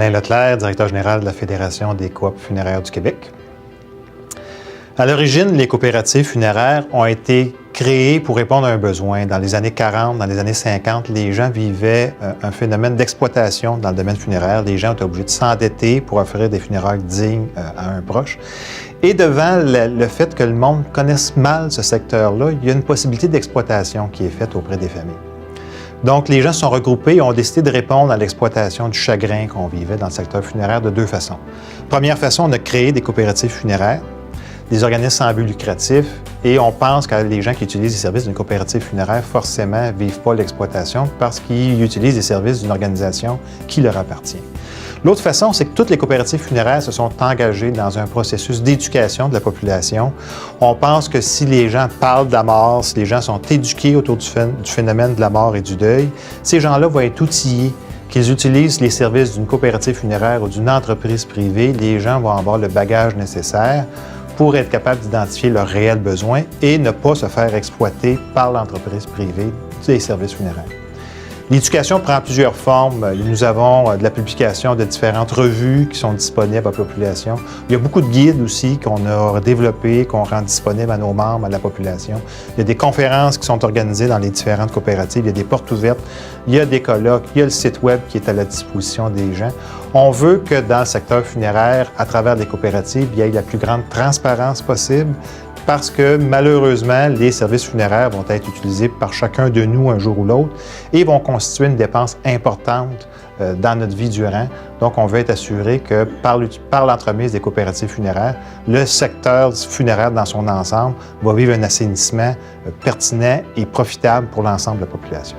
Alain Leclerc, directeur général de la Fédération des coops funéraires du Québec. À l'origine, les coopératives funéraires ont été créées pour répondre à un besoin. Dans les années 40, dans les années 50, les gens vivaient un phénomène d'exploitation dans le domaine funéraire. Les gens étaient obligés de s'endetter pour offrir des funérailles dignes à un proche. Et devant le fait que le monde connaisse mal ce secteur-là, il y a une possibilité d'exploitation qui est faite auprès des familles. Donc, les gens se sont regroupés et ont décidé de répondre à l'exploitation du chagrin qu'on vivait dans le secteur funéraire de deux façons. Première façon, on a créé des coopératives funéraires, des organismes sans but lucratif, et on pense que les gens qui utilisent les services d'une coopérative funéraire, forcément, ne vivent pas l'exploitation parce qu'ils utilisent les services d'une organisation qui leur appartient. L'autre façon, c'est que toutes les coopératives funéraires se sont engagées dans un processus d'éducation de la population. On pense que si les gens parlent de la mort, si les gens sont éduqués autour du phénomène de la mort et du deuil, ces gens-là vont être outillés. Qu'ils utilisent les services d'une coopérative funéraire ou d'une entreprise privée, les gens vont avoir le bagage nécessaire pour être capables d'identifier leurs réels besoins et ne pas se faire exploiter par l'entreprise privée des services funéraires. L'éducation prend plusieurs formes. Nous avons de la publication de différentes revues qui sont disponibles à la population. Il y a beaucoup de guides aussi qu'on a développés, qu'on rend disponibles à nos membres, à la population. Il y a des conférences qui sont organisées dans les différentes coopératives. Il y a des portes ouvertes, il y a des colloques, il y a le site web qui est à la disposition des gens. On veut que dans le secteur funéraire, à travers les coopératives, il y ait la plus grande transparence possible, parce que malheureusement, les services funéraires vont être utilisés par chacun de nous un jour ou l'autre et vont constituer une dépense importante dans notre vie durant. Donc, on veut être assuré que par l'entremise des coopératives funéraires, le secteur funéraire dans son ensemble va vivre un assainissement pertinent et profitable pour l'ensemble de la population.